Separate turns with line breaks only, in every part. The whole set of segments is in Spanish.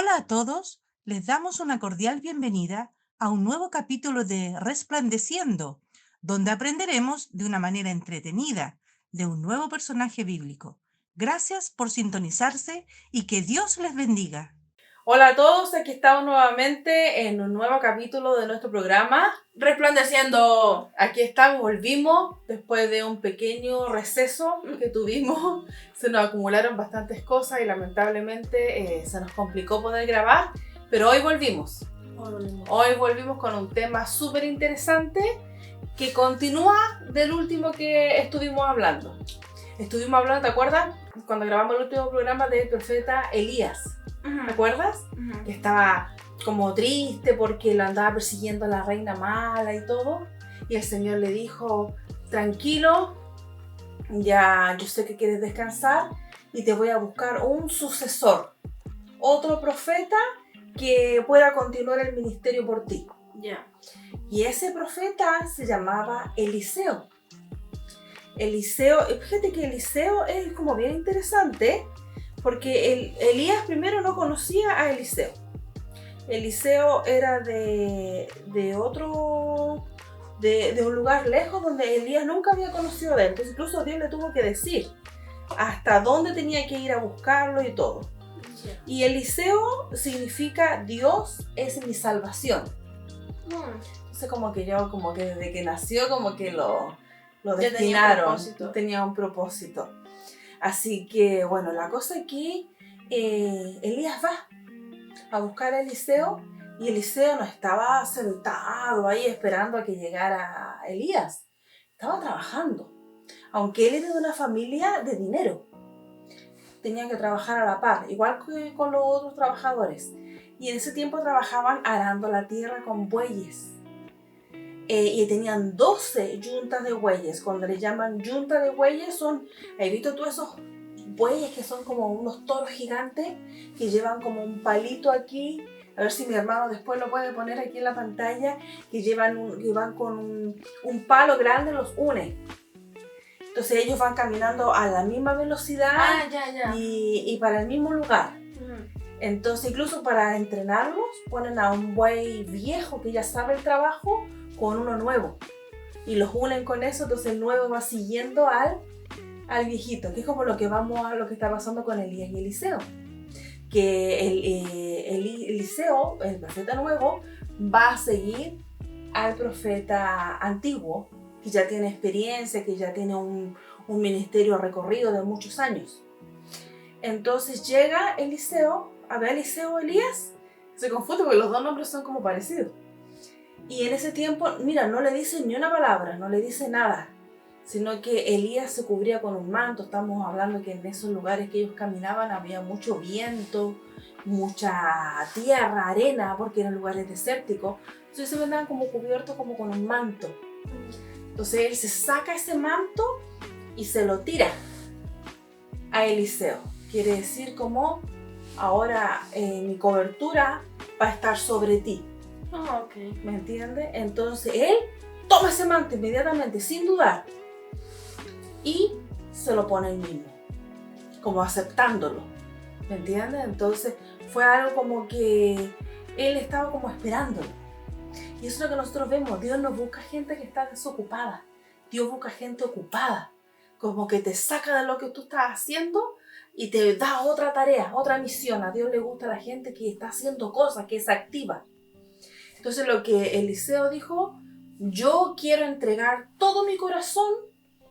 Hola a todos, les damos una cordial bienvenida a un nuevo capítulo de Resplandeciendo, donde aprenderemos de una manera entretenida de un nuevo personaje bíblico. Gracias por sintonizarse y que Dios les bendiga.
Hola a todos, aquí estamos nuevamente en un nuevo capítulo de nuestro programa Resplandeciendo. Aquí estamos, volvimos después de un pequeño receso que tuvimos. Se nos acumularon bastantes cosas y lamentablemente se nos complicó poder grabar, pero hoy volvimos. Hoy volvimos con un tema súper interesante que continúa del último que estuvimos hablando. Estuvimos hablando, ¿te acuerdas? Cuando grabamos el último programa del profeta Elías. ¿Te acuerdas? Que estaba como triste porque lo andaba persiguiendo la reina mala y todo. Y el Señor le dijo, tranquilo, ya yo sé que quieres descansar y te voy a buscar un sucesor. Otro profeta que pueda continuar el ministerio por ti. Y ese profeta se llamaba Eliseo. Fíjate que Eliseo es como bien interesante porque Elías primero no conocía a Eliseo. Eliseo era de un lugar lejos donde Elías nunca había conocido de él. Entonces incluso Dios le tuvo que decir hasta dónde tenía que ir a buscarlo y todo. Y Eliseo significa Dios es mi salvación. Entonces como que desde que nació como que lo destinaron, tenía un propósito. Así que bueno, la cosa aquí, Elías va a buscar a Eliseo y Eliseo no estaba sentado ahí esperando a que llegara Elías, estaba trabajando. Aunque él era de una familia de dinero, tenía que trabajar a la par, igual que con los otros trabajadores. Y en ese tiempo trabajaban arando la tierra con bueyes. Y tenían 12 yuntas de bueyes. Cuando le llaman yunta de bueyes son, ¿has visto tú esos bueyes que son como unos toros gigantes que llevan como un palito aquí? A ver si mi hermano después lo puede poner aquí en la pantalla, que van con un palo grande, los une. Entonces ellos van caminando a la misma velocidad y para el mismo lugar. Entonces incluso para entrenarlos ponen a un buey viejo que ya sabe el trabajo con uno nuevo y los unen con eso, entonces el nuevo va siguiendo al viejito, que es como lo que está pasando con Elías y Eliseo, que Eliseo, el profeta nuevo, va a seguir al profeta antiguo, que ya tiene experiencia, que ya tiene un ministerio recorrido de muchos años. Entonces llega Eliseo, a ver Eliseo Elías, se confunde porque los dos nombres son como parecidos. Y en ese tiempo, mira, no le dice ni una palabra, no le dice nada, sino que Elías se cubría con un manto. Estamos hablando que en esos lugares que ellos caminaban había mucho viento, mucha tierra, arena, porque eran lugares desérticos. Entonces se andaban como cubiertos como con un manto. Entonces él se saca ese manto y se lo tira a Eliseo. Quiere decir como, ahora mi cobertura va a estar sobre ti. ¿Me entiendes? Entonces él toma ese manto inmediatamente, sin dudar, y se lo pone él mismo, como aceptándolo. ¿Me entiendes? Entonces fue algo como que él estaba como esperándolo. Y eso es lo que nosotros vemos. Dios no busca gente que está desocupada. Dios busca gente ocupada. Como que te saca de lo que tú estás haciendo y te da otra tarea, otra misión. A Dios le gusta la gente que está haciendo cosas, que es activa. Entonces lo que Eliseo dijo, yo quiero entregar todo mi corazón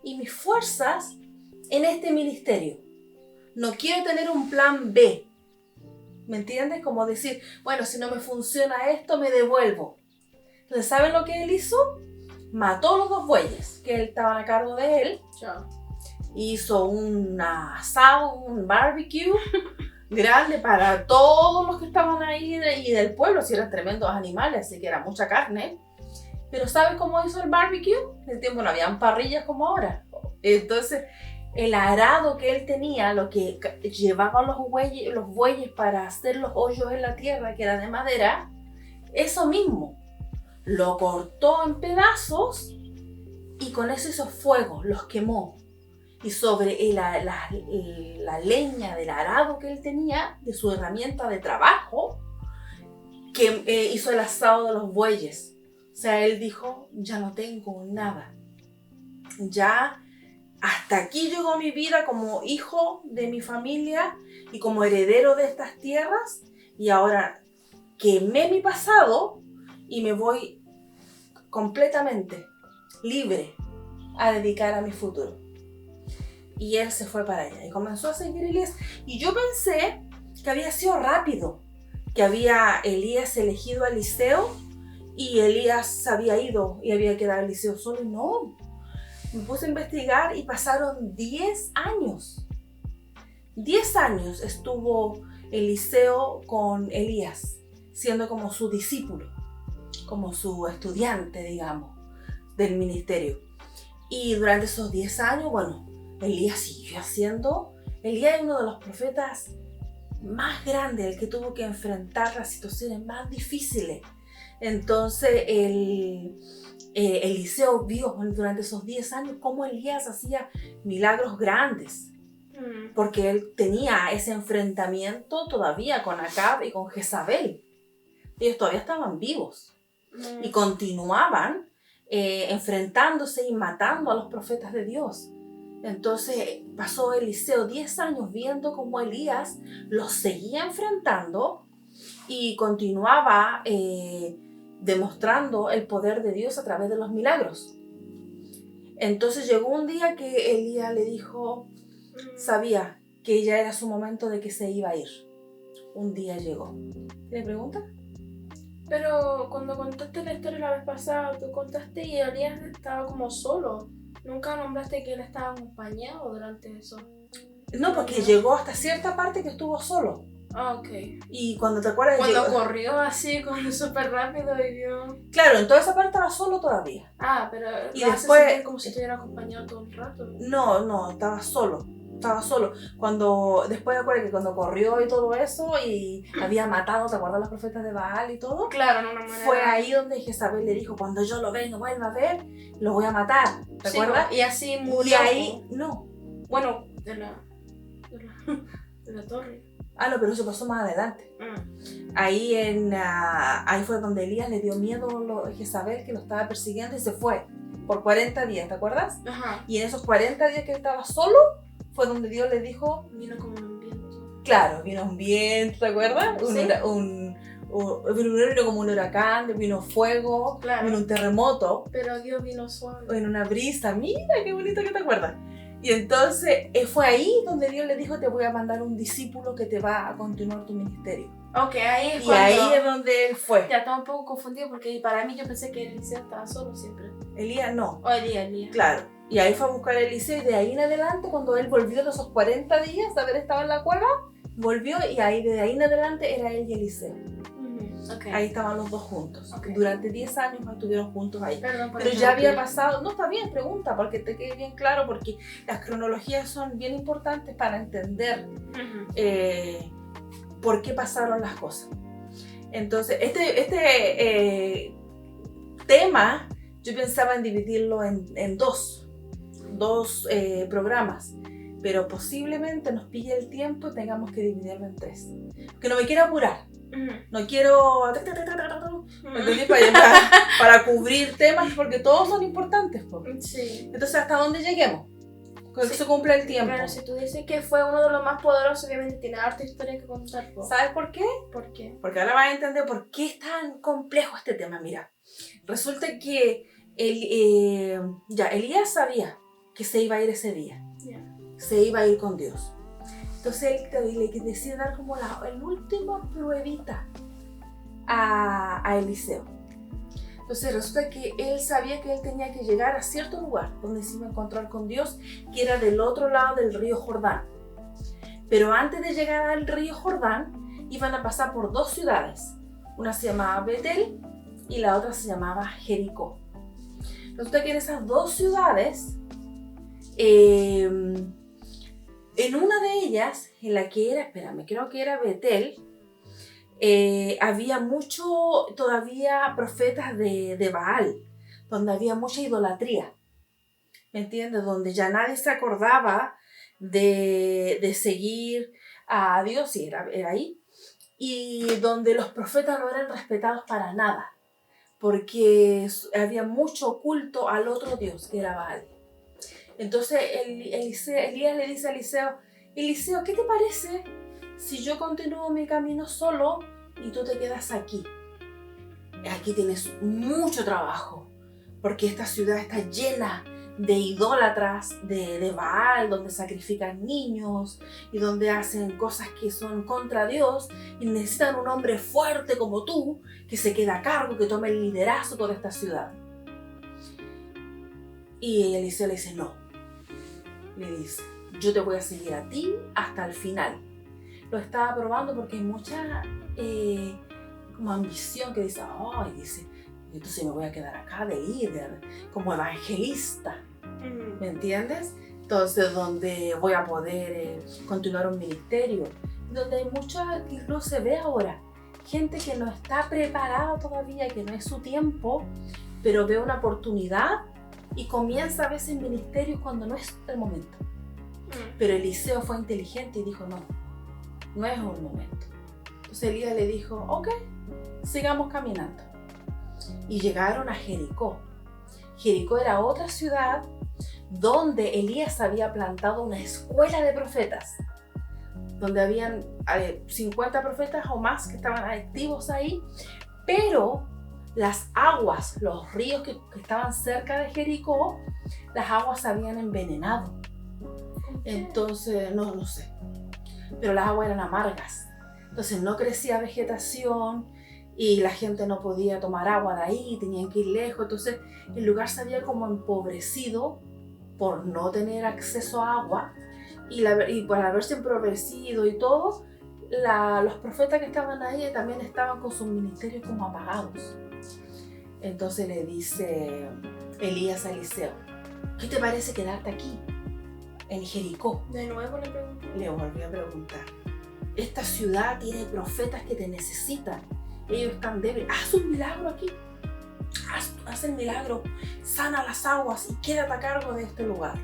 y mis fuerzas en este ministerio. No quiero tener un plan B. ¿Me entiendes? Como decir, bueno, si no me funciona esto, me devuelvo. Entonces, ¿saben lo que él hizo? Mató los 2 bueyes que estaban a cargo de él. Hizo un asado, un barbecue grande para todos los que estaban ahí y del pueblo, si eran tremendos animales, así que era mucha carne. Pero ¿sabes cómo hizo el barbecue? En el tiempo no habían parrillas como ahora. Entonces, el arado que él tenía, lo que llevaban los bueyes para hacer los hoyos en la tierra, que era de madera, eso mismo, lo cortó en pedazos y con eso hizo fuego, los quemó. y sobre la leña del arado que él tenía, de su herramienta de trabajo, que hizo el asado de los bueyes. O sea, él dijo, ya no tengo nada. Ya hasta aquí llegó mi vida como hijo de mi familia y como heredero de estas tierras, y ahora quemé mi pasado y me voy completamente libre a dedicar a mi futuro. Y él se fue para allá y comenzó a seguir a Elías. Y yo pensé que había sido rápido, que había Elías elegido a Eliseo y Elías había ido y había quedado Eliseo solo. No, me puse a investigar y pasaron 10 años. 10 años estuvo Eliseo con Elías, siendo como su discípulo, como su estudiante, digamos, del ministerio. Y durante esos 10 años, bueno, Elías siguió haciendo. Elías es uno de los profetas más grandes, el que tuvo que enfrentar las situaciones más difíciles. Entonces, Eliseo vio durante esos 10 años cómo Elías hacía milagros grandes. Porque él tenía ese enfrentamiento todavía con Acab y con Jezabel. Ellos todavía estaban vivos. Y continuaban enfrentándose y matando a los profetas de Dios. Entonces pasó Eliseo 10 años viendo cómo Elías los seguía enfrentando y continuaba demostrando el poder de Dios a través de los milagros. Entonces llegó un día que Elías le dijo, sabía que ya era su momento de que se iba a ir. Un día llegó. ¿Tiene pregunta?
Pero cuando contaste la historia la vez pasada, tú contaste y Elías estaba como solo. Nunca nombraste que él estaba acompañado durante eso.
No, porque llegó hasta cierta parte que estuvo solo.
Ah, ok.
Y cuando te acuerdas...
Cuando
llegó...
corrió así, súper rápido y vio...
Claro, en toda esa parte estaba solo todavía.
Ah, pero
y
lo
después...
hace sentir como si estuviera acompañado todo el rato.
No, estaba solo. Estaba solo. Después acuerdas que cuando corrió y todo eso y había matado, ¿te acuerdas los profetas de Baal y todo?
Claro, en una manera...
Fue ahí donde Jezabel le dijo, culo yo lo venga, vuelva a ver, lo voy a matar. ¿Te acuerdas?
Y así murió.
Y ahí, no.
Bueno, de la torre.
Ah, no, pero eso pasó más adelante. Ahí fue donde Elías le dio miedo a Jezabel, que lo estaba persiguiendo, y se fue por 40 días, ¿te acuerdas?
Ajá.
Y en esos 40 días que él estaba solo, fue donde Dios le dijo...
Vino como un viento.
Claro, vino un viento, ¿te acuerdas?
Sí.
Vino como un huracán, vino fuego,
claro.
Vino un terremoto.
Pero Dios vino suave.
En una brisa, mira qué bonito que te acuerdas. Y entonces fue ahí donde Dios le dijo, te voy a mandar un discípulo que te va a continuar tu ministerio.
Ok, ahí es
y
cuando...
ahí es donde él fue.
Ya estaba un poco confundido porque para mí yo pensé que Eliseo estaba solo siempre.
Elías no.
O Elías.
Claro. Y ahí fue a buscar a Eliseo y de ahí en adelante, cuando él volvió de esos 40 días de haber estado en la cueva, volvió y de ahí en adelante era él y Eliseo.
Okay.
Ahí estaban los dos juntos.
Okay.
Durante 10 años estuvieron juntos ahí.
Perdón por
Pero ya había pasado... No, está bien, pregunta, porque te quede bien claro, porque las cronologías son bien importantes para entender por qué pasaron las cosas. Entonces, este tema, yo pensaba en dividirlo en dos programas, pero posiblemente nos pille el tiempo y tengamos que dividirlo en 3. Porque no me quiero apurar. No quiero para cubrir temas porque todos son importantes.
Sí.
Entonces, ¿hasta dónde lleguemos? Cuando se cumpla el tiempo.
Claro, si tú dices que fue uno de los más poderosos, obviamente tiene harta historia que contar.
¿Sabes por qué?
¿Por qué?
Porque ahora vas a entender por qué es tan complejo este tema. Mira, resulta que Elías sabía que se iba a ir ese día.
Yeah.
Se iba a ir con Dios. Entonces él le decide dar como el última pruebita a Eliseo. Entonces resulta que él sabía que él tenía que llegar a cierto lugar donde se iba a encontrar con Dios, que era del otro lado del río Jordán. Pero antes de llegar al río Jordán, iban a pasar por 2 ciudades. Una se llamaba Betel y la otra se llamaba Jericó. Resulta que en esas 2 ciudades, en una de ellas, en la que era, creo que era Betel, había todavía profetas de Baal, donde había mucha idolatría. ¿me entiendes? Donde ya nadie se acordaba de seguir a Dios, y era ahí, y donde los profetas no eran respetados para nada, porque había mucho culto al otro Dios, que era Baal. Entonces Elías le dice a Eliseo, Eliseo, ¿qué te parece si yo continúo mi camino solo y tú te quedas aquí? Aquí tienes mucho trabajo, porque esta ciudad está llena de idólatras de Baal, donde sacrifican niños y donde hacen cosas que son contra Dios, y necesitan un hombre fuerte como tú, que se quede a cargo, que tome el liderazgo de esta ciudad. Y Eliseo le dice, no. Le dice, yo te voy a seguir a ti hasta el final. Lo estaba probando porque hay mucha como ambición que dice, ay, dice, entonces me voy a quedar acá de líder, como evangelista, ¿me entiendes? Entonces, donde voy a poder continuar un ministerio, donde hay mucha, incluso se ve ahora, gente que no está preparada todavía, que no es su tiempo, pero ve una oportunidad y comienza a veces en ministerios cuando no es el momento. Pero Eliseo fue inteligente y dijo, no, no es un momento. Entonces Elías le dijo, ok, sigamos caminando. Y llegaron a Jericó. Jericó era otra ciudad donde Elías había plantado una escuela de profetas, donde habían 50 profetas o más que estaban activos ahí, pero las aguas, los ríos que estaban cerca de Jericó, las aguas se habían envenenado. Entonces, no sé, pero las aguas eran amargas. Entonces no crecía vegetación y la gente no podía tomar agua de ahí, tenían que ir lejos. Entonces el lugar se había como empobrecido por no tener acceso a agua, y por haberse empobrecido y todo, los profetas que estaban ahí también estaban con sus ministerios como apagados. Entonces le dice Elías a Eliseo, ¿qué te parece quedarte aquí, en Jericó?
De nuevo le pregunté.
Le volví a preguntar. Esta ciudad tiene profetas que te necesitan. Ellos están débiles. Haz un milagro aquí. Haz el milagro. Sana las aguas y quédate a cargo de este lugar.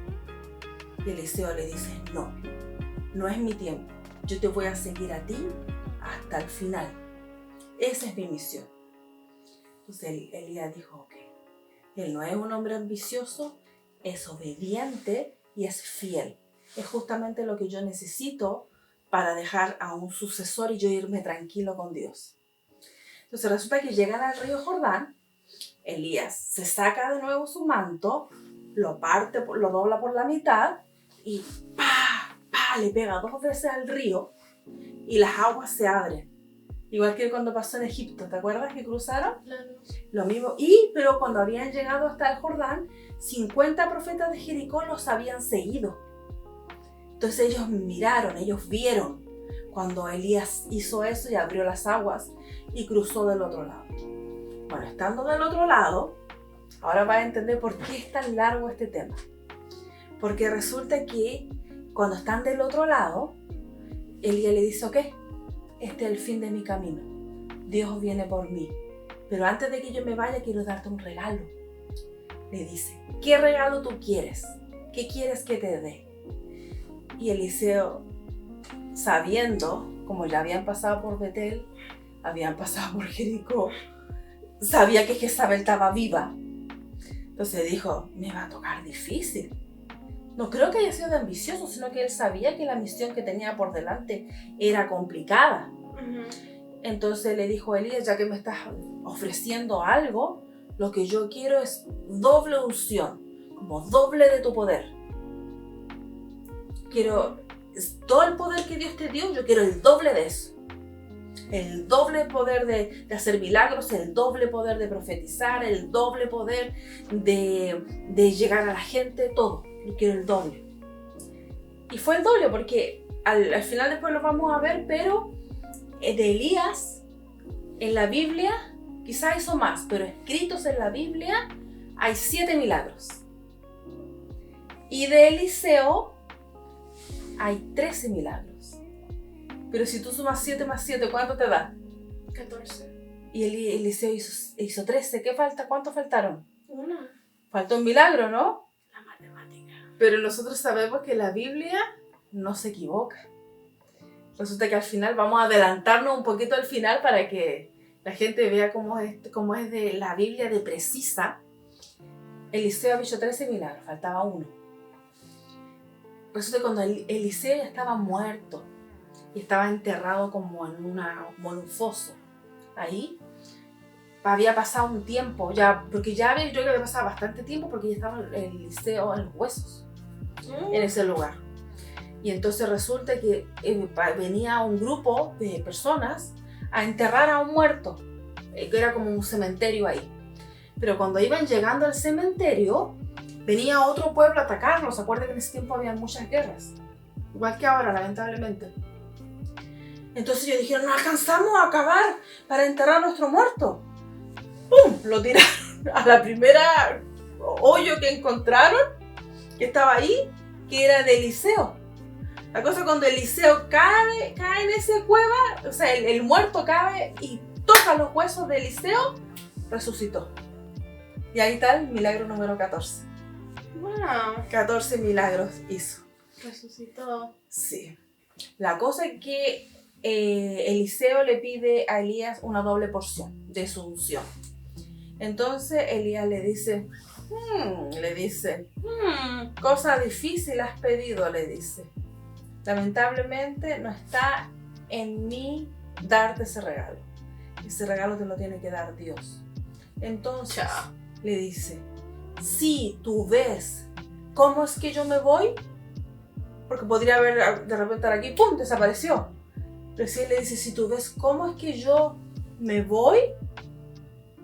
Y Eliseo le dice, no, no es mi tiempo. Yo te voy a seguir a ti hasta el final. Esa es mi misión. Entonces Elías dijo, ok, él no es un hombre ambicioso, es obediente y es fiel. Es justamente lo que yo necesito para dejar a un sucesor y yo irme tranquilo con Dios. Entonces resulta que llegan al río Jordán, Elías se saca de nuevo su manto, lo parte, lo dobla por la mitad y le pega 2 veces al río y las aguas se abren. Igual que cuando pasó en Egipto, ¿te acuerdas que cruzaron?
Claro.
Lo mismo, pero cuando habían llegado hasta el Jordán, 50 profetas de Jericó los habían seguido. Entonces ellos miraron, ellos vieron cuando Elías hizo eso y abrió las aguas y cruzó del otro lado. Bueno, estando del otro lado, ahora vas a entender por qué es tan largo este tema. Porque resulta que cuando están del otro lado, Elías le dice, ok, este es el fin de mi camino. Dios viene por mí. Pero antes de que yo me vaya, quiero darte un regalo. Le dice, ¿qué regalo tú quieres? ¿Qué quieres que te dé? Y Eliseo, sabiendo, como ya habían pasado por Betel, habían pasado por Jericó, sabía que Jezabel estaba viva. Entonces dijo, me va a tocar difícil. No creo que haya sido de ambicioso, sino que él sabía que la misión que tenía por delante era complicada. Entonces le dijo a Elías, ya que me estás ofreciendo algo, lo que yo quiero es doble unción, como doble de tu poder. Quiero todo el poder que Dios te dio, yo quiero el doble de eso. El doble poder de hacer milagros, el doble poder de profetizar, el doble poder de llegar a la gente, todo. Yo quiero el doble. Y fue el doble porque al final después lo vamos a ver, pero de Elías en la Biblia quizás hizo más, pero escritos en la Biblia hay 7 milagros. Y de Eliseo hay 13 milagros. Pero si tú sumas 7 más 7, ¿cuánto te da?
14.
Y Eliseo hizo 13. ¿Qué falta? ¿Cuántos faltaron?
1.
Faltó un milagro, ¿no?
La matemática.
Pero nosotros sabemos que la Biblia no se equivoca. Resulta que al final, vamos a adelantarnos un poquito al final para que la gente vea cómo es de la Biblia de precisa. Eliseo había hecho 13 milagros, faltaba uno. Resulta que cuando Eliseo ya estaba muerto y estaba enterrado como en un foso, ahí había pasado un tiempo, porque ya yo creo que había pasado bastante tiempo porque ya estaba Eliseo en los huesos, en ese lugar. Y entonces resulta que venía un grupo de personas a enterrar a un muerto, que era como un cementerio ahí. Pero cuando iban llegando al cementerio, venía otro pueblo a atacarlos. Acuérdense que en ese tiempo había muchas guerras, igual que ahora, lamentablemente. Entonces ellos dijeron, no alcanzamos a acabar para enterrar a nuestro muerto. ¡Pum! Lo tiraron a la primera hoyo que encontraron, que estaba ahí, que era de Eliseo. La cosa es cuando Eliseo cae en esa cueva, o sea, el muerto cae y toca los huesos de Eliseo, resucitó. Y ahí está el milagro número 14.
Wow.
14 milagros hizo.
Resucitó.
Sí. La cosa es que Eliseo le pide a Elías una doble porción de su unción. Entonces Elías le dice, cosa difícil has pedido, le dice. Lamentablemente no está en mí darte ese regalo. Ese regalo te lo tiene que dar Dios. Entonces le dice, si tú ves cómo es que yo me voy, porque podría haber de repente estar aquí, ¡pum!, desapareció. Pero si él le dice, si tú ves cómo es que yo me voy,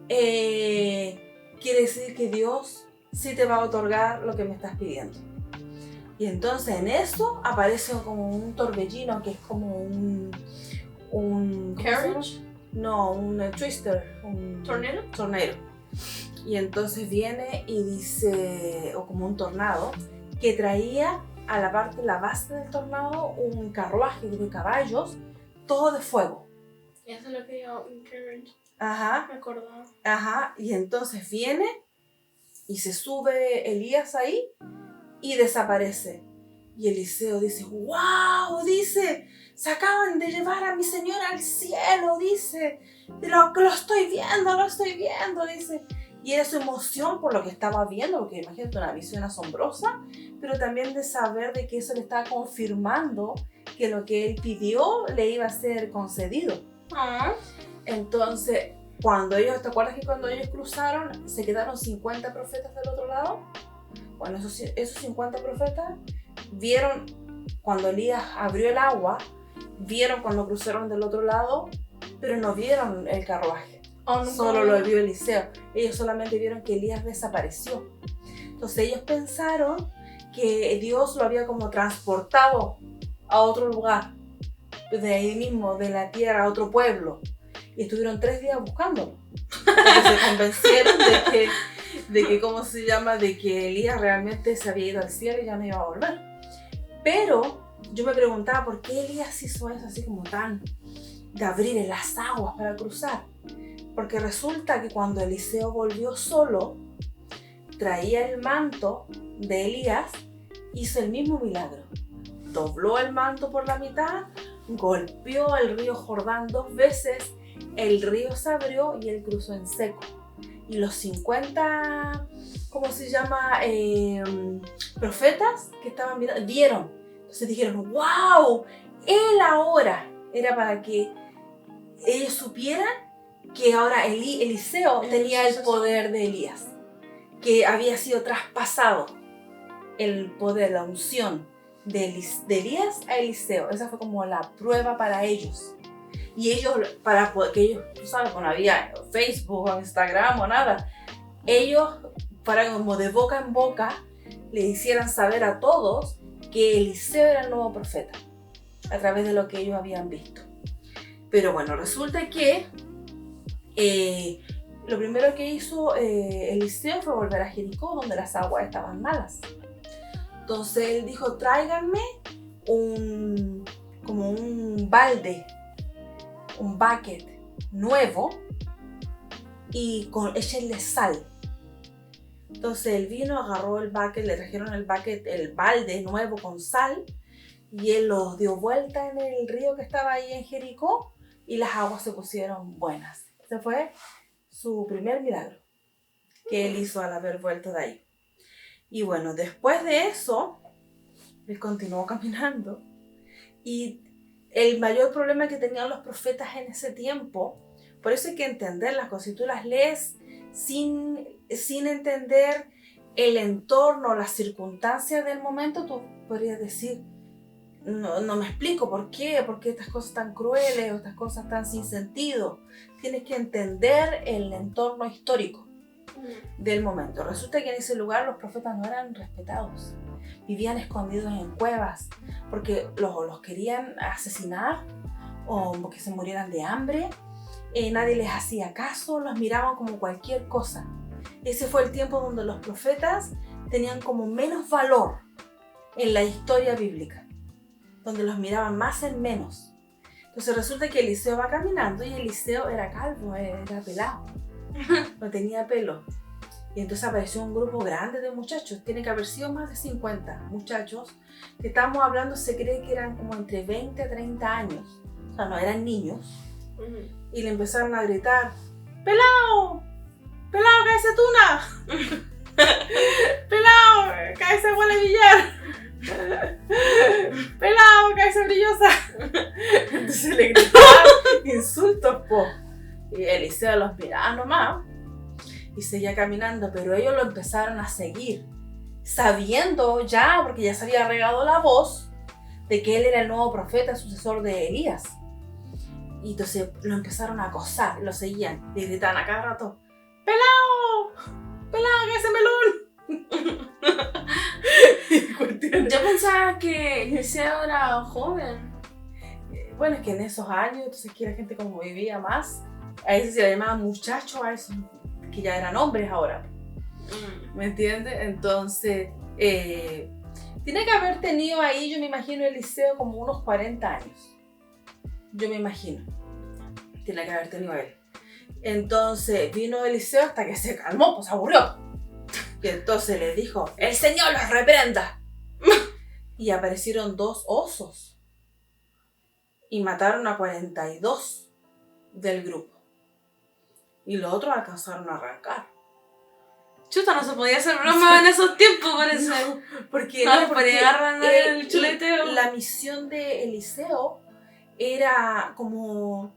quiere decir que Dios sí te va a otorgar lo que me estás pidiendo. Y entonces en eso aparece como un torbellino, que es como un
¿Carriage?
No, un twister, un tornado. Y entonces viene y dice, o como un tornado, que traía a la base del tornado un carruaje de caballos, todo de fuego.
Eso es lo que yo, un carriage.
Ajá.
Me acordaba.
Ajá. Y entonces viene y se sube Elías ahí y desaparece. Y Eliseo dice, wow, dice, se acaban de llevar a mi señor al cielo, dice, lo estoy viendo, dice. Y era su emoción por lo que estaba viendo, porque imagínate, una visión asombrosa, pero también de saber de que eso le estaba confirmando que lo que él pidió le iba a ser concedido. Entonces, ¿te acuerdas que cuando ellos cruzaron se quedaron 50 profetas del otro lado? Bueno, esos 50 profetas vieron cuando Elías abrió el agua, vieron cuando cruzaron del otro lado, pero no vieron el carruaje. Solo lo vio Eliseo. Ellos solamente vieron que Elías desapareció. Entonces ellos pensaron que Dios lo había como transportado a otro lugar, de ahí mismo, de la tierra, a otro pueblo. Y estuvieron 3 días buscándolo. Porque se convencieron de que Elías realmente se había ido al cielo y ya no iba a volver. Pero yo me preguntaba por qué Elías hizo eso así como tan de abrir las aguas para cruzar. Porque resulta que cuando Eliseo volvió solo, traía el manto de Elías, hizo el mismo milagro. Dobló el manto por la mitad, golpeó el río Jordán 2 veces, el río se abrió y él cruzó en seco. Y los 50, profetas que estaban mirando, vieron. Entonces dijeron, wow, él ahora, era para que ellos supieran que ahora Eliseo tenía el poder de Elías, que había sido traspasado el poder, la unción de Elías a Eliseo. Esa fue como la prueba para ellos. Y ellos, tú sabes, no había Facebook o Instagram o nada, ellos, para como de boca en boca, le hicieran saber a todos que Eliseo era el nuevo profeta, a través de lo que ellos habían visto. Pero bueno, resulta que lo primero que hizo Eliseo fue volver a Jericó, donde las aguas estaban malas. Entonces él dijo, tráiganme un balde, un bucket nuevo y échenle sal. Entonces él vino, agarró el bucket, le trajeron el balde nuevo con sal, y él los dio vuelta en el río que estaba ahí en Jericó, y las aguas se pusieron buenas. Ese fue su primer milagro que él hizo al haber vuelto de ahí. Y bueno, después de eso, él continuó caminando. Y el mayor problema que tenían los profetas en ese tiempo, por eso hay que entender las cosas. Si tú las lees sin entender el entorno, las circunstancias del momento, tú podrías decir, no me explico por qué estas cosas tan crueles o estas cosas tan sin sentido. Tienes que entender el entorno histórico del momento. Resulta que en ese lugar los profetas no eran respetados. Vivían escondidos en cuevas porque los querían asesinar o que se murieran de hambre. Nadie les hacía caso, los miraban como cualquier cosa. Ese fue el tiempo donde los profetas tenían como menos valor en la historia bíblica, donde los miraban más en menos. Entonces resulta que Eliseo va caminando y Eliseo era calvo, era pelado, no tenía pelo. Y entonces apareció un grupo grande de muchachos, tiene que haber sido más de 50 muchachos, que estamos hablando, se cree que eran como entre 20 a 30 años, o sea, no eran niños. Y le empezaron a gritar, ¡pelao! ¡Pelao, cállese tuna! ¡Pelao, cállese huele billar! ¡Pelao, cállese brillosa! Entonces le gritaban insultos, po. Y Eliseo los miraba nomás y seguía caminando, pero ellos lo empezaron a seguir, sabiendo ya, porque ya se había regado la voz de que él era el nuevo profeta, sucesor de Elías. Y entonces lo empezaron a acosar, lo seguían, le gritaban a cada rato, ¡pelao! ¡Pelao, que ese melón!
Yo pensaba que Eliseo era joven.
Bueno, es que en esos años, entonces que la gente como vivía más, a ese se le llamaba muchacho, a esos que ya eran hombres ahora. ¿Me entiendes? Entonces, tiene que haber tenido ahí, yo me imagino, Eliseo como unos 40 años. Yo me imagino. Tiene que haber tenido él. Entonces vino Eliseo hasta que se calmó, pues se aburrió. Y entonces le dijo, ¡el Señor los reprenda! Y aparecieron 2 osos. Y mataron a 42 del grupo. Y los otros alcanzaron a arrancar.
Chuta, no se podía hacer broma en esos tiempos, parece.
No, porque
agarran el chuleteo.
La misión de Eliseo era como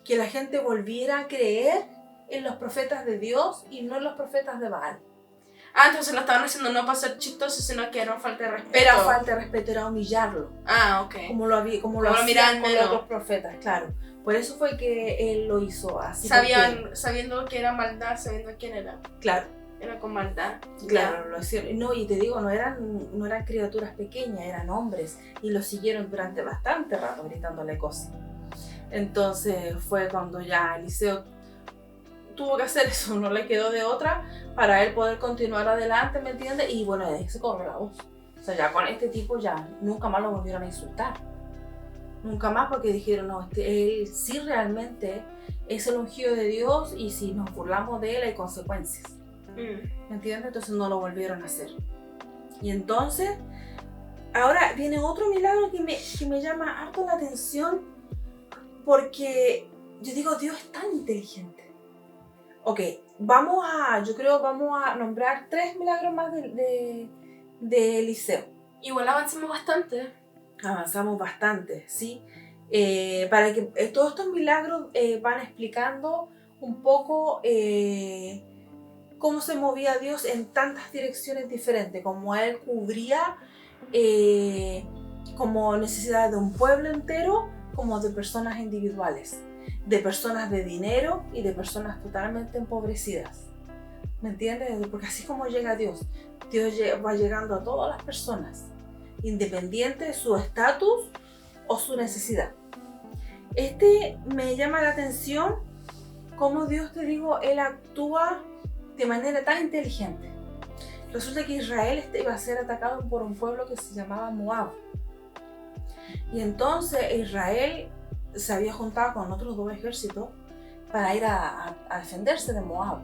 que la gente volviera a creer en los profetas de Dios y no en los profetas de Baal.
Ah, entonces lo estaban haciendo no para ser chistoso, sino que era una falta de respeto.
Era falta de respeto, era humillarlo.
Ah, ok.
Como lo hacían con los otros profetas, claro. Por eso fue que él lo hizo así.
Sabiendo que era maldad, sabiendo quién era.
Claro.
Era con maldad.
Claro, lo hicieron. No, y te digo, no eran criaturas pequeñas, eran hombres. Y lo siguieron durante bastante rato gritándole cosas. Entonces fue cuando ya Eliseo tuvo que hacer eso, no le quedó de otra para él poder continuar adelante, ¿me entiendes? Y bueno, de ahí se corrió la voz. O sea, ya con este tipo ya nunca más lo volvieron a insultar. Nunca más, porque dijeron, no, él sí realmente es el ungido de Dios y si nos burlamos de él hay consecuencias. ¿Me entiendes? Entonces no lo volvieron a hacer. Y entonces, ahora viene otro milagro que me llama harto la atención, porque yo digo, Dios es tan inteligente. Ok, vamos a nombrar 3 milagros más de Eliseo.
Igual avanzamos bastante.
Avanzamos bastante, ¿sí? Para que todos estos milagros van explicando un poco cómo se movía Dios en tantas direcciones diferentes, como Él cubría como necesidades de un pueblo entero, como de personas individuales, de personas de dinero y de personas totalmente empobrecidas. ¿Me entiendes? Porque así como llega Dios va llegando a todas las personas, independiente de su estatus o su necesidad. Me llama la atención cómo Dios, te digo, Él actúa de manera tan inteligente. Resulta que Israel iba a ser atacado por un pueblo que se llamaba Moab. Y entonces Israel se había juntado con otros 2 ejércitos para ir a defenderse de Moab.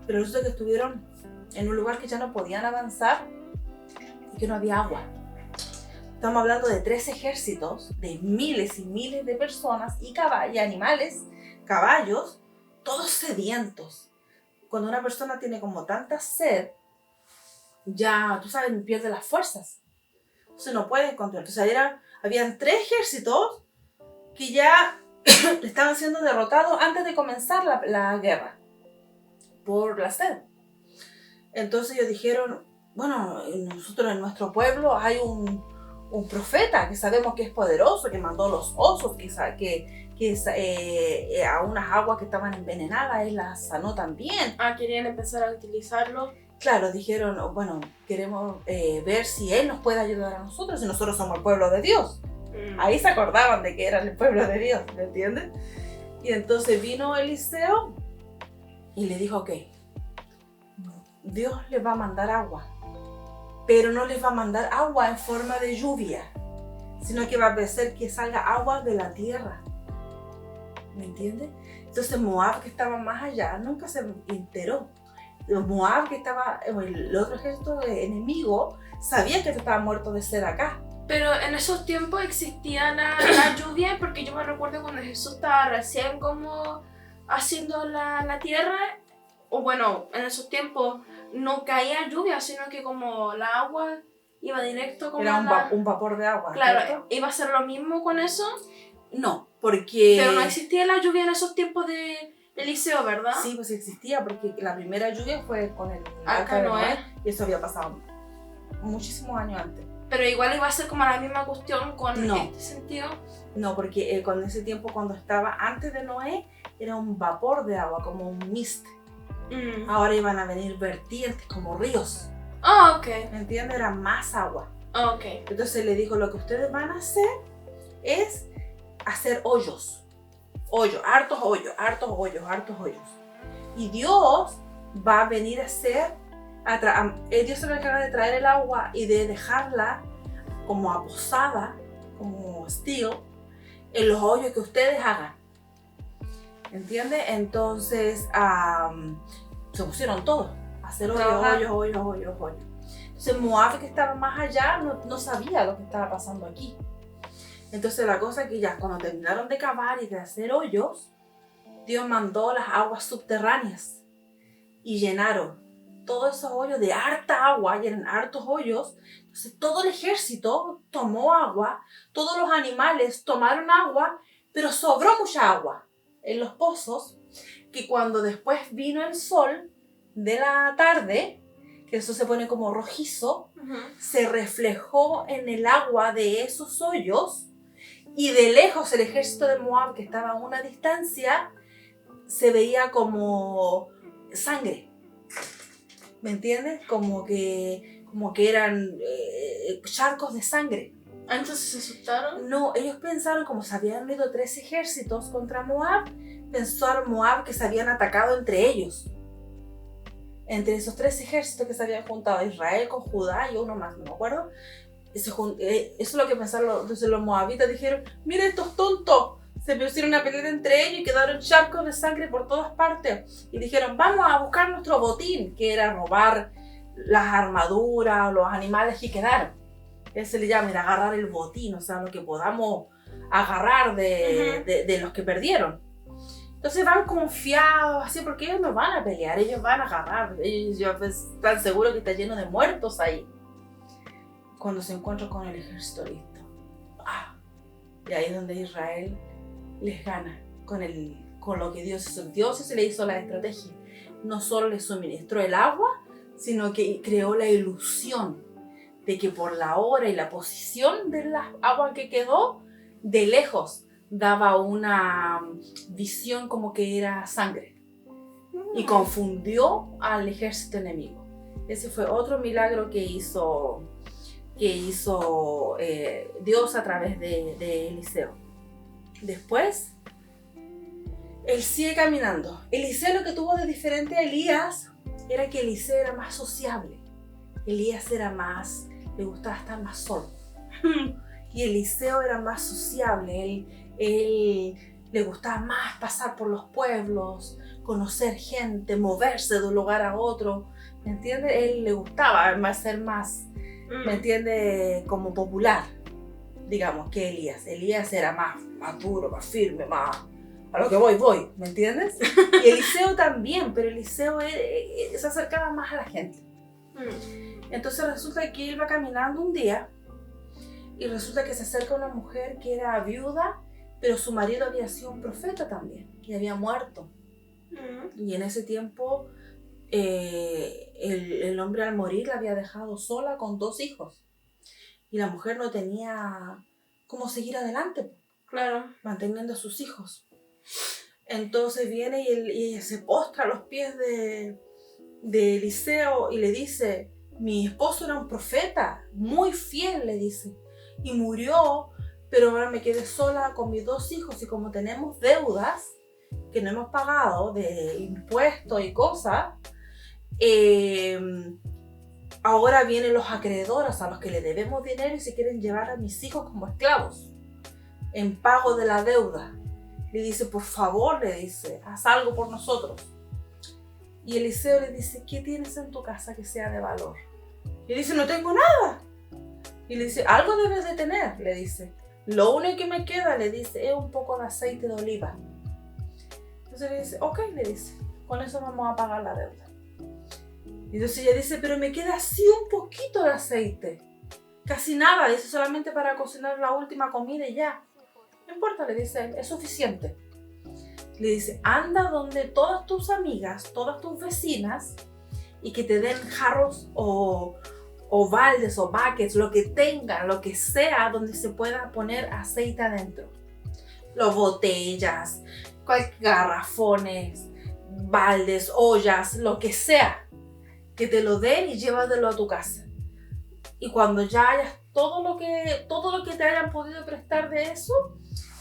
Pero resulta que estuvieron en un lugar que ya no podían avanzar y que no había agua. Estamos hablando de 3 ejércitos, de miles y miles de personas y animales, caballos, todos sedientos. Cuando una persona tiene como tanta sed, ya, tú sabes, pierde las fuerzas. Entonces no puede controlar. Entonces habían 3 ejércitos que ya estaban siendo derrotados antes de comenzar la guerra por la sed. Entonces ellos dijeron, bueno, nosotros en nuestro pueblo hay un profeta que sabemos que es poderoso, que mandó los osos, que a unas aguas que estaban envenenadas, él las sanó también.
Querían empezar a utilizarlo.
Claro, dijeron, bueno, queremos ver si él nos puede ayudar a nosotros, si nosotros somos el pueblo de Dios. Ahí se acordaban de que eran el pueblo de Dios, ¿me entiendes? Y entonces vino Eliseo y le dijo, ok, Dios les va a mandar agua, pero no les va a mandar agua en forma de lluvia, sino que va a hacer que salga agua de la tierra. ¿Me entiendes? Entonces Moab, que estaba más allá, nunca se enteró. Moab, que estaba, el otro ejército enemigo, sabía que estaba muerto de sed acá.
Pero en esos tiempos existía la lluvia, porque yo me recuerdo cuando Jesús estaba recién como haciendo la tierra, o bueno, en esos tiempos no caía lluvia, sino que como la agua iba directo como
era un vapor de agua.
Claro,
¿cierto?
¿Iba a ser lo mismo con eso?
No, porque...
Pero no existía la lluvia en esos tiempos de Eliseo, ¿verdad?
Sí, pues existía, porque la primera lluvia fue con el
Arca de Noé.
y eso había pasado muchísimos años antes.
Pero igual iba a ser como la misma cuestión con
No.
este sentido.
No, porque con ese tiempo, cuando estaba antes de Noé, era un vapor de agua, como un mist. Ahora iban a venir vertientes, como ríos.
Ok.
¿Me entiendes? Era más agua.
Ok.
Entonces le dijo, lo que ustedes van a hacer es hacer hoyos. Hartos hoyos. Y Dios va a venir a hacer, Dios se va a encargar de traer el agua y de dejarla como aposada, como steel, en los hoyos que ustedes hagan. ¿Entiendes? Entonces se pusieron todos a hacer hoyos. Entonces Moab, que estaba más allá, no sabía lo que estaba pasando aquí. Entonces la cosa es que ya cuando terminaron de cavar y de hacer hoyos, Dios mandó las aguas subterráneas y llenaron todos esos hoyos de harta agua, y eran hartos hoyos. Entonces todo el ejército tomó agua, todos los animales tomaron agua, pero sobró mucha agua en los pozos, que cuando después vino el sol de la tarde, que eso se pone como rojizo, se reflejó en el agua de esos hoyos, y de lejos el ejército de Moab, que estaba a una distancia, se veía como sangre. ¿Me entiendes? Como que eran charcos de sangre.
¿Entonces se asustaron?
No, ellos pensaron, como se habían unido 3 ejércitos contra Moab, pensaron Moab que se habían atacado entre ellos. Entre esos 3 ejércitos que se habían juntado, Israel con Judá y uno más, no me acuerdo. Eso es lo que pensaron. Entonces los moabitas dijeron, mira estos tontos, se pusieron a pelear entre ellos y quedaron charcos de sangre por todas partes. Y dijeron, vamos a buscar nuestro botín, que era robar las armaduras, los animales que quedaron. Eso se le llama agarrar el botín, o sea, lo que podamos agarrar de los que perdieron. Entonces van confiados, así, porque ellos no van a pelear, ellos van a agarrar. Ellos ya están seguros que está lleno de muertos ahí. Cuando se encuentran con el ejército listo. Y ahí es donde Israel les gana con lo que Dios hizo. Dios se le hizo la estrategia. No solo les suministró el agua, sino que creó la ilusión de que por la hora y la posición de la agua que quedó, de lejos daba una visión como que era sangre. Y confundió al ejército enemigo. Ese fue otro milagro que hizo Dios a través de Eliseo. Después, él sigue caminando. Eliseo, lo que tuvo de diferente a Elías era que Eliseo era más sociable. Elías le gustaba estar más solo. Y Eliseo era más sociable. Él le gustaba más pasar por los pueblos, conocer gente, moverse de un lugar a otro, ¿me entiendes? Él le gustaba más ser más, ¿me entiendes? Como popular, digamos, que Elías. Elías era más duro, más firme, más a lo que voy, ¿me entiendes? Y Eliseo también, pero Eliseo se acercaba más a la gente. Entonces resulta que él va caminando un día y resulta que se acerca una mujer que era viuda, pero su marido había sido un profeta también y había muerto. Y en ese tiempo el hombre al morir la había dejado sola con 2 hijos y la mujer no tenía cómo seguir adelante,
Claro.
manteniendo a sus hijos. Entonces viene y ella se postra a los pies de Eliseo y le dice: mi esposo era un profeta, muy fiel, le dice, y murió, pero ahora me quedé sola con mis 2 hijos y como tenemos deudas que no hemos pagado de impuestos y cosas, ahora vienen los acreedores a los que le debemos dinero y se quieren llevar a mis hijos como esclavos en pago de la deuda. Le dice: por favor, le dice, haz algo por nosotros. Y Eliseo le dice: ¿qué tienes en tu casa que sea de valor? Y dice: no tengo nada. Y le dice: algo debes de tener, le dice. Lo único que me queda, le dice, es un poco de aceite de oliva. Entonces le dice: ok, le dice, con eso vamos a pagar la deuda. Y entonces ella dice: pero me queda así un poquito de aceite. Casi nada, dice, solamente para cocinar la última comida y ya. No importa, le dice él, es suficiente. Le dice: anda donde todas tus amigas, todas tus vecinas, y que te den jarros o baldes o buckets, lo que tengan, lo que sea, donde se pueda poner aceite adentro. Las botellas, garrafones, baldes, ollas, lo que sea, que te lo den y llévatelo a tu casa. Y cuando ya hayas todo lo que te hayan podido prestar de eso,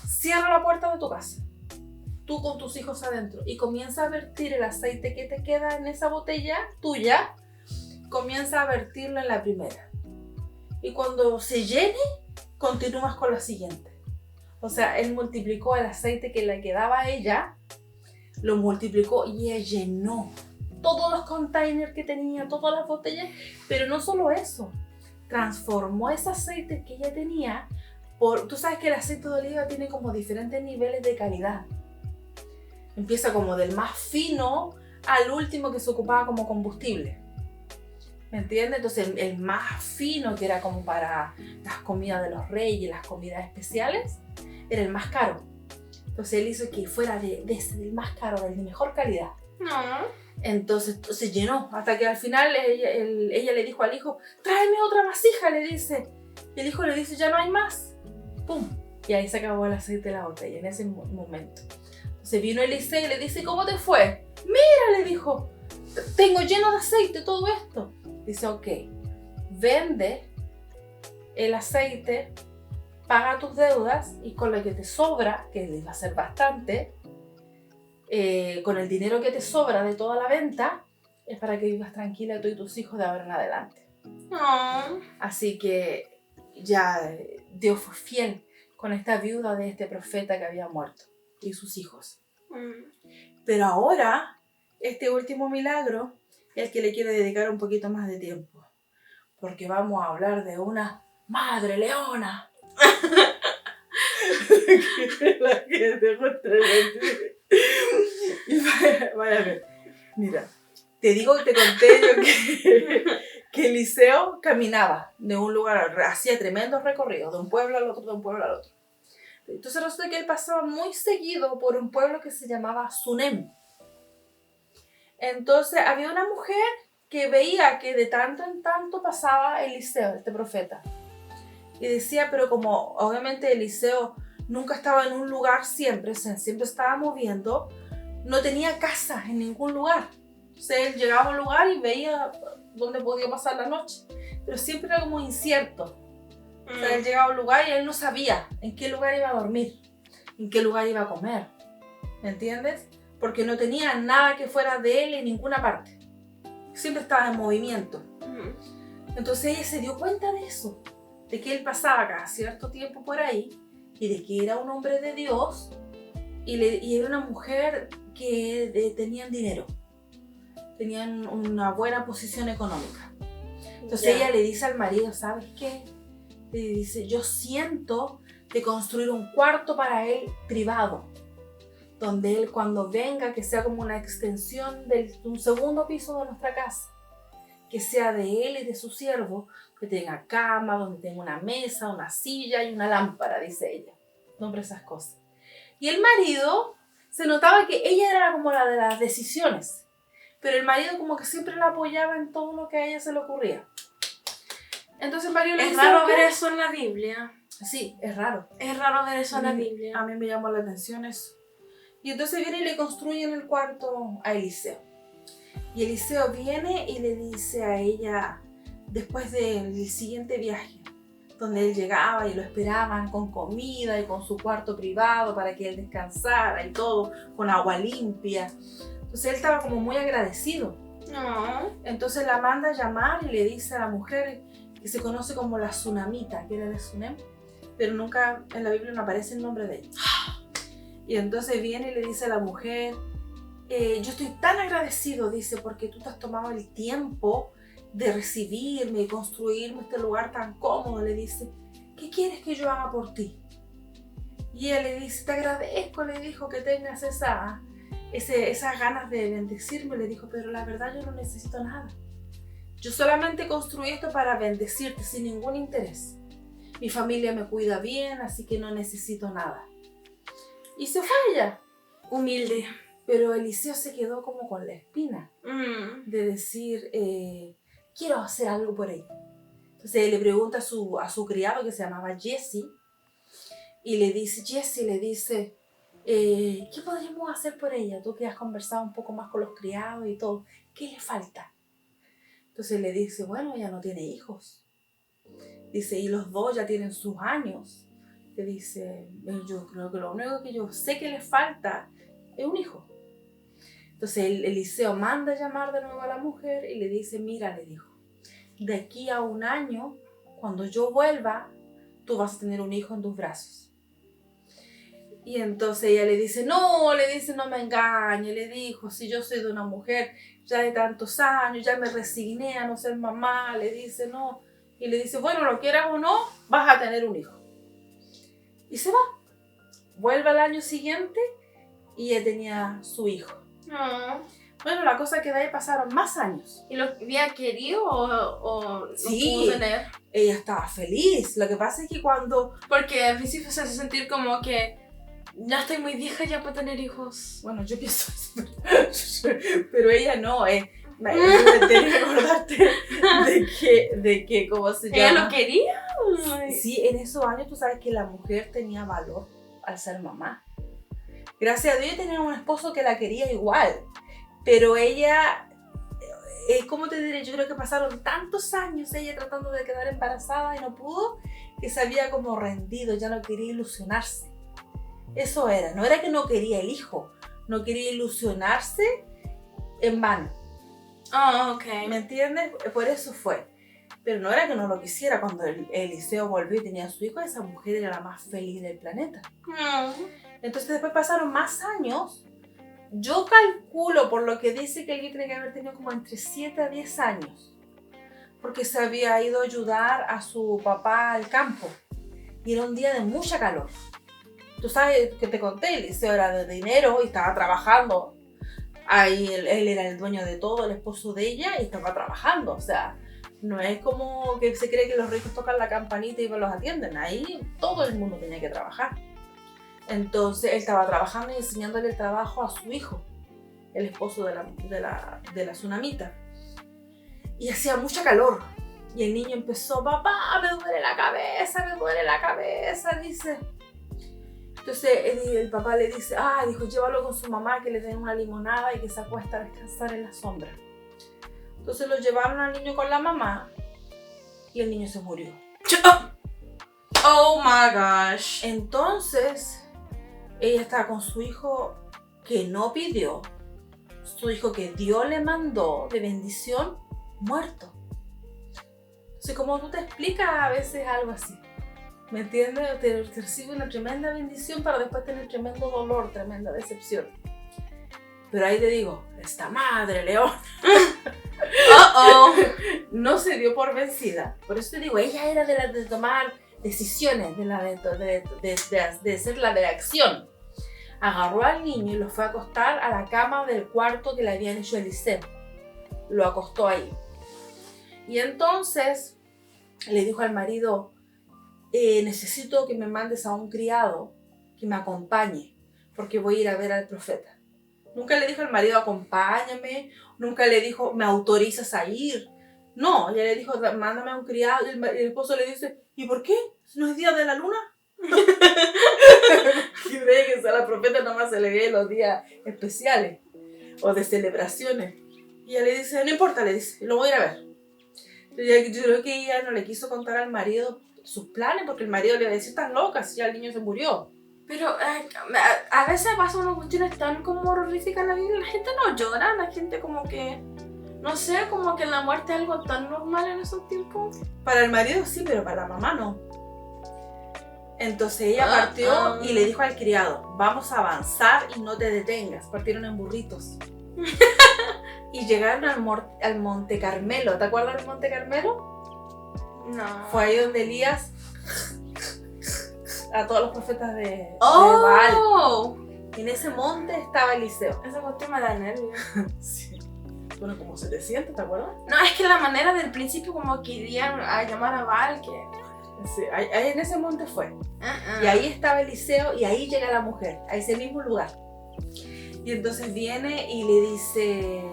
cierra la puerta de tu casa, tú con tus hijos adentro, y comienza a vertir el aceite que te queda en esa botella tuya, comienza a vertirlo en la primera. Y cuando se llene, continúas con la siguiente. O sea, él multiplicó el aceite que le quedaba a ella, lo multiplicó y ella llenó todos los containers que tenía, todas las botellas, pero no solo eso, transformó ese aceite que ella tenía tú sabes que el aceite de oliva tiene como diferentes niveles de calidad. Empieza como del más fino al último que se ocupaba como combustible. ¿Me entiendes? Entonces el más fino, que era como para las comidas de los reyes, las comidas especiales, era el más caro. Entonces él hizo que fuera del más caro, del de mejor calidad.
No.
Entonces se llenó, hasta que al final ella le dijo al hijo: tráeme otra vasija, le dice. Y el hijo le dice: ya no hay más. ¡Pum! Y ahí se acabó el aceite de la botella, en ese momento. Entonces vino Eliseo y le dice: ¿cómo te fue? Mira, le dijo, tengo lleno de aceite todo esto. Dice: ok, vende el aceite, paga tus deudas y con lo que te sobra, que va a ser bastante, con el dinero que te sobra de toda la venta, es para que vivas tranquila tú y tus hijos de ahora en adelante.
No.
Así que ya Dios fue fiel con esta viuda de este profeta que había muerto y sus hijos. Pero ahora, este último milagro es el que le quiero dedicar un poquito más de tiempo, porque vamos a hablar de una madre leona. La gente vaya a ver. Mira, te digo que te conté yo que Eliseo caminaba de un lugar a otro, hacía tremendos recorridos, de un pueblo al otro, de un pueblo al otro. Entonces resulta que él pasaba muy seguido por un pueblo que se llamaba Sunem. Entonces había una mujer que veía que de tanto en tanto pasaba Eliseo, este profeta. Y decía, pero como obviamente Eliseo nunca estaba en un lugar siempre estaba moviendo, no tenía casa en ningún lugar. Entonces él llegaba a un lugar y veía dónde podía pasar la noche, pero siempre era como incierto. O sea, él llegaba a un lugar y él no sabía en qué lugar iba a dormir, en qué lugar iba a comer, ¿me entiendes? Porque no tenía nada que fuera de él en ninguna parte. Siempre estaba en movimiento. Entonces ella se dio cuenta de eso, de que él pasaba cada cierto tiempo por ahí y de que era un hombre de Dios y era una mujer que tenían dinero. tenían una buena posición económica. Entonces
Ya.
ella le dice al marido, ¿sabes qué? Le dice, yo siento de construir un cuarto para él privado, donde él cuando venga, que sea como una extensión de un segundo piso de nuestra casa, que sea de él y de su siervo, que tenga cama, donde tenga una mesa, una silla y una lámpara, dice ella. Nombre esas cosas. Y el marido, se notaba que ella era como la de las decisiones, pero el marido como que siempre la apoyaba en todo lo que a ella se le ocurría. Entonces el marido le
Es
dice,
raro
"Ok".
ver eso en la Biblia.
Sí, es raro.
Es raro ver eso en la Biblia.
A mí me llamó la atención eso. Y entonces viene y le construyen el cuarto a Eliseo. Y Eliseo viene y le dice a ella, después del siguiente viaje, donde él llegaba y lo esperaban con comida y con su cuarto privado para que él descansara y todo, con agua limpia. Entonces él estaba como muy agradecido.
No.
Entonces la manda a llamar y le dice a la mujer que se conoce como la Tsunamita, que era de Sunem, pero nunca en la Biblia no aparece el nombre de ella. Y entonces viene y le dice a la mujer, yo estoy tan agradecido, dice, porque tú te has tomado el tiempo de recibirme y construirme este lugar tan cómodo. Le dice, ¿qué quieres que yo haga por ti? Y ella le dice, te agradezco, le dijo, que tengas esas ganas de bendecirme. Le dijo, pero la verdad yo no necesito nada. Yo solamente construí esto para bendecirte sin ningún interés. Mi familia me cuida bien, así que no necesito nada. Y se fue ella.
Humilde.
Pero Eliseo se quedó como con la espina de decir, quiero hacer algo por ella. Entonces le pregunta a su criado, que se llamaba Jesse, y le dice, ¿qué podríamos hacer por ella? Tú que has conversado un poco más con los criados y todo, ¿qué le falta? Entonces le dice, bueno, ella no tiene hijos. Dice, y los dos ya tienen sus años. Le dice, yo creo que lo único que yo sé que le falta es un hijo. Entonces Eliseo manda a llamar de nuevo a la mujer y le dice, mira, le dijo, de aquí a un año, cuando yo vuelva, tú vas a tener un hijo en tus brazos. Y entonces ella le dice, no me engañe, le dijo, si yo soy de una mujer ya de tantos años, ya me resigné a no ser mamá, le dice, no. Y le dice, bueno, lo quieras o no, vas a tener un hijo. Y se va. Vuelve al año siguiente y ella tenía su hijo.
No.
Bueno, la cosa es que de ahí pasaron más años.
¿Y lo había querido o
Sí.
lo pudo tener?
Ella estaba feliz. Lo que pasa es que cuando...
Porque al principio se hace sentir como que ya estoy muy vieja ya para tener hijos.
Bueno, yo pienso eso, pero ella no. Tengo que acordarte de que ¿cómo se llama?
¿Ella lo quería?
Sí, en esos años tú sabes que la mujer tenía valor al ser mamá. Gracias a Dios tenía un esposo que la quería igual, pero ella, ¿cómo te diré? Yo creo que pasaron tantos años ella tratando de quedar embarazada y no pudo, que se había como rendido, ya no quería ilusionarse. Eso era, no era que no quería el hijo, no quería ilusionarse en vano.
Oh, ok.
¿Me entiendes? Por eso fue. Pero no era que no lo quisiera. Cuando Eliseo volvió y tenía a su hijo, esa mujer era la más feliz del planeta. Entonces después pasaron más años. Yo calculo, por lo que dice, que él tiene que haber tenido como entre 7 a 10 años. Porque se había ido a ayudar a su papá al campo. Y era un día de mucha calor. Tú sabes que te conté, Eliseo era de dinero y estaba trabajando. Ahí él era el dueño de todo, el esposo de ella, y estaba trabajando. O sea, no es como que se cree que los ricos tocan la campanita y los atienden. Ahí todo el mundo tenía que trabajar. Entonces él estaba trabajando y enseñándole el trabajo a su hijo, el esposo de la Tsunamita. Y hacía mucha calor. Y el niño empezó, papá, me duele la cabeza, dice. Entonces el papá le dice, dijo, llévalo con su mamá, que le den una limonada y que se acuesta a descansar en la sombra. Entonces lo llevaron al niño con la mamá y el niño se murió.
Oh my gosh.
Entonces ella estaba con su hijo que no pidió, su hijo que Dios le mandó de bendición, muerto. Entonces, como tú te explicas a veces algo así, ¿me entiendes? Te recibe una tremenda bendición para después tener tremendo dolor, tremenda decepción. Pero ahí te digo, esta madre león no se dio por vencida. Por eso te digo, ella era de tomar decisiones, de ser la de acción. Agarró al niño y lo fue a acostar a la cama del cuarto que le habían hecho Eliseo. Lo acostó ahí. Y entonces le dijo al marido, necesito que me mandes a un criado que me acompañe, porque voy a ir a ver al profeta. Nunca le dijo al marido, acompáñame. Nunca le dijo, me autorizas a ir. No, ella le dijo, mándame a un criado. Y el esposo le dice, ¿y por qué? ¿No es día de la luna? Y ve que a la profeta nomás se le ve los días especiales o de celebraciones. Y ella le dice, no importa, le dice, lo voy a ir a ver. Yo creo que ella no le quiso contar al marido sus planes, porque el marido le decía, estás loca, si ya el niño se murió.
Pero a veces pasa unas cuestiones tan como horroríficas en la vida, la gente no llora, la gente como que, no sé, como que la muerte es algo tan normal en esos tiempos.
Para el marido sí, pero para la mamá no. Entonces ella partió y le dijo al criado, vamos a avanzar y no te detengas. Partieron en burritos. Y llegaron al Monte Carmelo. ¿Te acuerdas del Monte Carmelo?
No.
Fue ahí donde Elías a todos los profetas de Baal. Y en ese monte estaba Eliseo.
Esa cuestión me da nervios.
Sí. Bueno, como 700, ¿te acuerdas?
No, es que la manera del principio como querían a llamar a Baal que...
Sí, ahí en ese monte fue. Y ahí estaba Eliseo y ahí llega la mujer, a ese mismo lugar. Y entonces viene y le dice...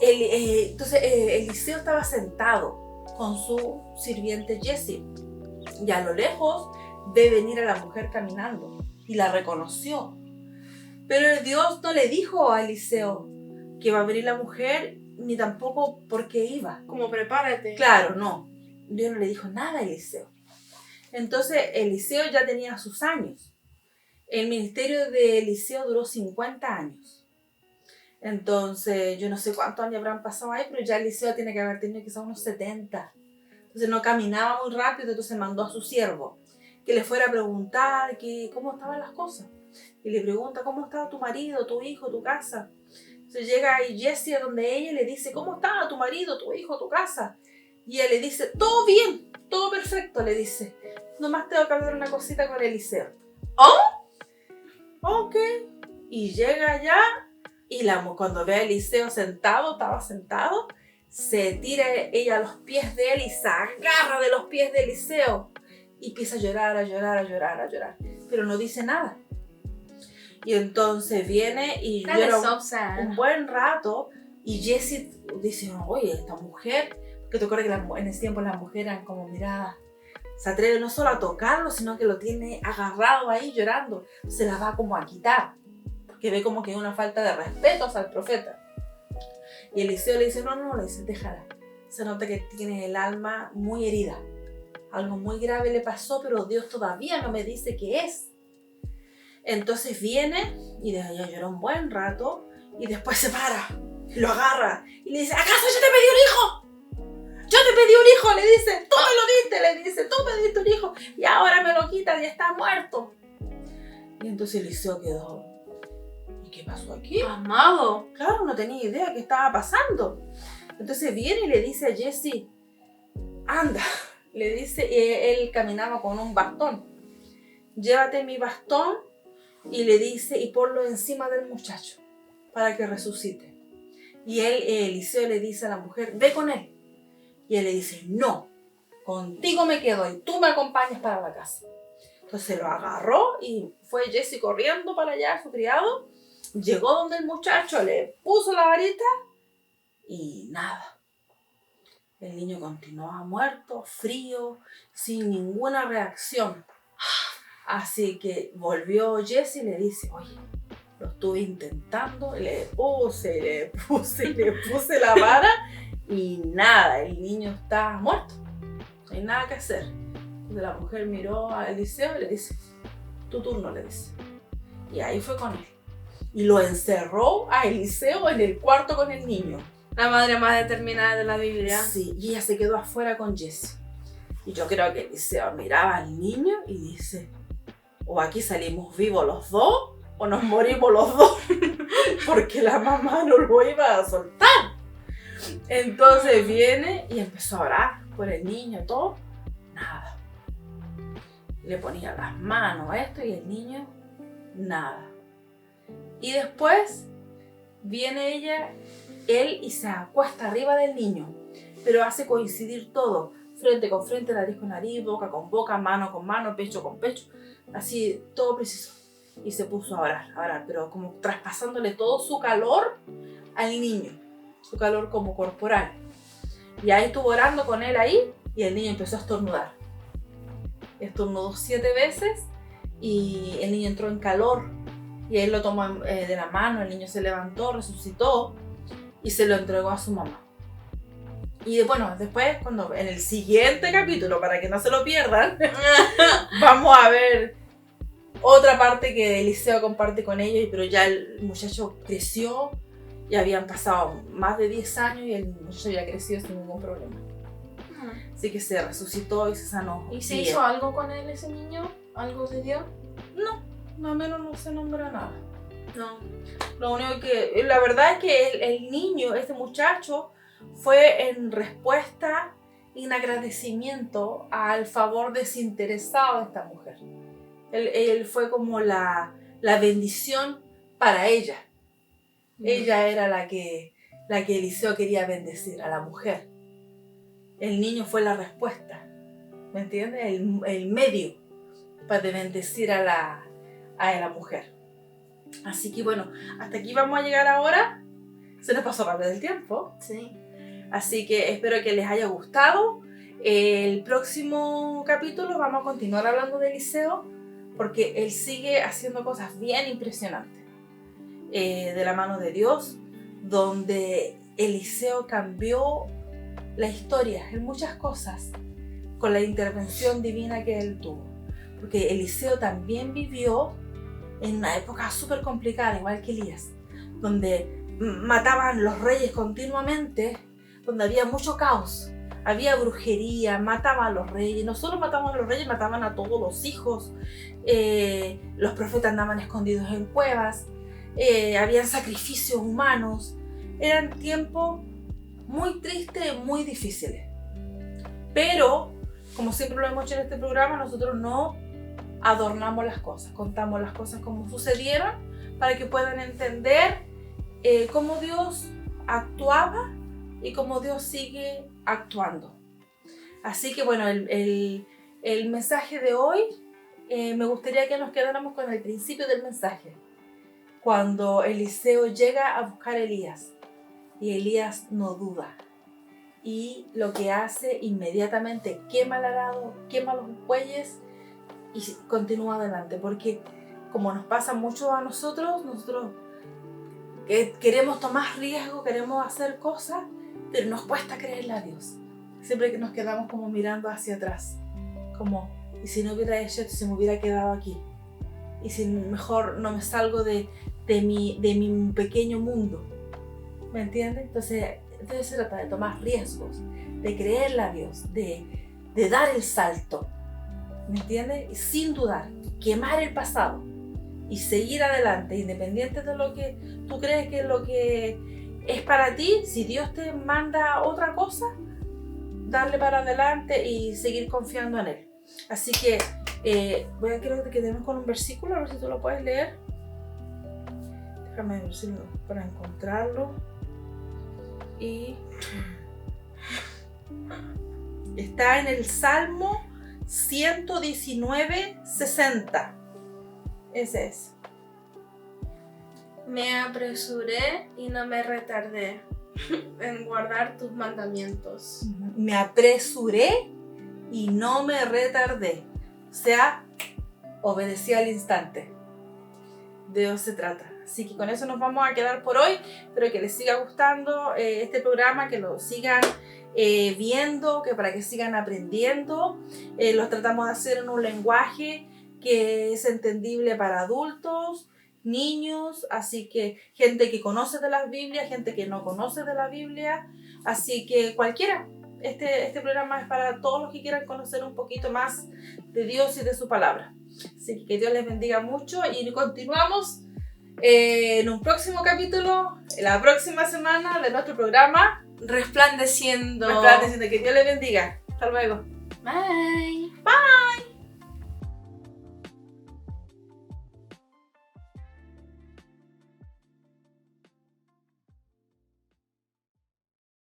Eliseo estaba sentado con su sirviente Jesse. Y a lo lejos ve venir a la mujer caminando y la reconoció. Pero Dios no le dijo a Eliseo que iba a venir la mujer, ni tampoco por qué iba.
Como prepárate.
Claro, no. Dios no le dijo nada a Eliseo. Entonces Eliseo ya tenía sus años. El ministerio de Eliseo duró 50 años. Entonces yo no sé cuántos años habrán pasado ahí, pero ya Eliseo tiene que haber tenido quizás unos 70. Entonces no caminaba muy rápido, entonces mandó a su siervo que le fuera a preguntar cómo estaban las cosas. Y le pregunta, ¿cómo estaba tu marido, tu hijo, tu casa? Entonces llega ahí Jesse a donde ella y le dice, ¿cómo estaba tu marido, tu hijo, tu casa? Y ella le dice, todo bien, todo perfecto, le dice. Nomás tengo que hablar una cosita con Eliseo. ¿Oh? Ok. Y llega allá y cuando ve a Eliseo estaba sentado, se tira ella a los pies de él y se agarra de los pies de Eliseo. Y empieza a llorar. Pero no dice nada. Y entonces viene y llora un buen rato. Y Jesse dice, oye, esta mujer... Que te acuerdas que en ese tiempo las mujeres eran como miradas. Se atreve no solo a tocarlo, sino que lo tiene agarrado ahí llorando. Se la va como a quitar. Porque ve como que hay una falta de respeto hacia el profeta. Y Eliseo le dice, no, le dice, déjala. Se nota que tiene el alma muy herida. Algo muy grave le pasó, pero Dios todavía no me dice qué es. Entonces viene y de allá llora un buen rato y después se para, y lo agarra y le dice, ¿acaso yo te pedí un hijo? Yo te pedí un hijo, le dice, tú me lo diste, le dice, tú me diste un hijo y ahora me lo quitas y está muerto. Y entonces Eliseo quedó, ¿y qué pasó aquí?
Amado.
Claro, no tenía idea qué estaba pasando. Entonces viene y le dice a Jesse, anda, le dice, él caminaba con un bastón, llévate mi bastón y le dice, y ponlo encima del muchacho para que resucite. Y Eliseo le dice a la mujer, ve con él. Y él le dice, no, contigo me quedo y tú me acompañas para la casa. Entonces lo agarró y fue Jesse corriendo para allá, su criado. Llegó donde el muchacho, le puso la varita y nada. El niño continuaba muerto, frío, sin ninguna reacción. Así que volvió Jesse y le dice, oye, lo estuve intentando, le puse la vara. Y nada, el niño está muerto. No hay nada que hacer. Entonces la mujer miró a Eliseo y le dice, tu turno, le dice. Y ahí fue con él. Y lo encerró a Eliseo en el cuarto con el niño.
La madre más determinada de la Biblia.
Sí, y ella se quedó afuera con Jesse. Y yo creo que Eliseo miraba al niño y dice, o aquí salimos vivos los dos, o nos morimos los dos. porque la mamá no lo iba a soltar. Entonces viene y empezó a orar por el niño, todo, nada. Le ponía las manos esto y el niño, nada. Y después viene él y se acuesta arriba del niño, pero hace coincidir todo, frente con frente, nariz con nariz, boca con boca, mano con mano, pecho con pecho, así todo preciso. Y se puso a orar, pero como traspasándole todo su calor al niño, su calor como corporal. Y ahí estuvo orando con él ahí, y el niño empezó a estornudar. Estornudó 7 veces y el niño entró en calor. Y él lo tomó de la mano, el niño se levantó, resucitó y se lo entregó a su mamá. Y bueno, después, cuando en el siguiente capítulo, para que no se lo pierdan, vamos a ver otra parte que Eliseo comparte con ellos, pero ya el muchacho creció y habían pasado más de 10 años y el muchacho había crecido sin ningún problema. Así que se resucitó y se sanó.
¿Y se hizo algo con él, ese niño? ¿Algo de Dios?
No, al menos no se nombra nada.
No.
Lo único que, la verdad es que el niño, este muchacho, fue en respuesta y en agradecimiento al favor desinteresado de esta mujer. Él fue como la bendición para ella. Ella era la que Eliseo quería bendecir, a la mujer. El niño fue la respuesta, ¿me entiendes? El medio para bendecir a la mujer. Así que bueno, hasta aquí vamos a llegar ahora. Se nos pasó rápido el tiempo.
Sí.
Así que espero que les haya gustado. El próximo capítulo vamos a continuar hablando de Eliseo, porque él sigue haciendo cosas bien impresionantes de la mano de Dios, donde Eliseo cambió la historia en muchas cosas con la intervención divina que él tuvo. Porque Eliseo también vivió en una época súper complicada, igual que Elías, donde mataban los reyes continuamente, donde había mucho caos, había brujería, mataban a los reyes, no solo mataban a los reyes, mataban a todos los hijos, los profetas andaban escondidos en cuevas, habían sacrificios humanos, eran tiempos muy tristes, muy difíciles. Pero, como siempre lo hemos hecho en este programa, nosotros no adornamos las cosas, contamos las cosas como sucedieron para que puedan entender cómo Dios actuaba y cómo Dios sigue actuando. Así que bueno, el mensaje de hoy, me gustaría que nos quedáramos con el principio del mensaje, cuando Eliseo llega a buscar a Elías y Elías no duda, y lo que hace inmediatamente quema el arado, quema los bueyes y continúa adelante, porque como nos pasa mucho a nosotros que queremos tomar riesgo, queremos hacer cosas, pero nos cuesta creerle a Dios. Siempre que nos quedamos como mirando hacia atrás, como, ¿y si no hubiera hecho esto, si me hubiera quedado aquí? ¿Y si mejor no me salgo de mi pequeño mundo? ¿Me entiendes? Entonces se trata de tomar riesgos, de creerle a Dios, de dar el salto, ¿me entiendes? Y sin dudar, quemar el pasado y seguir adelante, independiente de lo que tú crees que es lo que es para ti. Si Dios te manda otra cosa, darle para adelante y seguir confiando en Él. Así que quiero que quedemos con un versículo, a ver si tú lo puedes leer. Déjame ver si para encontrarlo. Y está en el Salmo 119:60. Ese es.
Me apresuré y no me retardé en guardar tus mandamientos.
Me apresuré y no me retardé. O sea, obedecí al instante. De eso se trata. Así que con eso nos vamos a quedar por hoy. Espero que les siga gustando este programa, que lo sigan viendo, que para que sigan aprendiendo. Los tratamos de hacer en un lenguaje que es entendible para adultos, niños, así que gente que conoce de la Biblia, gente que no conoce de la Biblia, así que cualquiera. Este programa es para todos los que quieran conocer un poquito más de Dios y de su palabra. Así que Dios les bendiga mucho y continuamos en un próximo capítulo, la próxima semana de nuestro programa.
Resplandeciendo.
Resplandeciendo. Que Dios les bendiga. Hasta luego.
Bye.
Bye.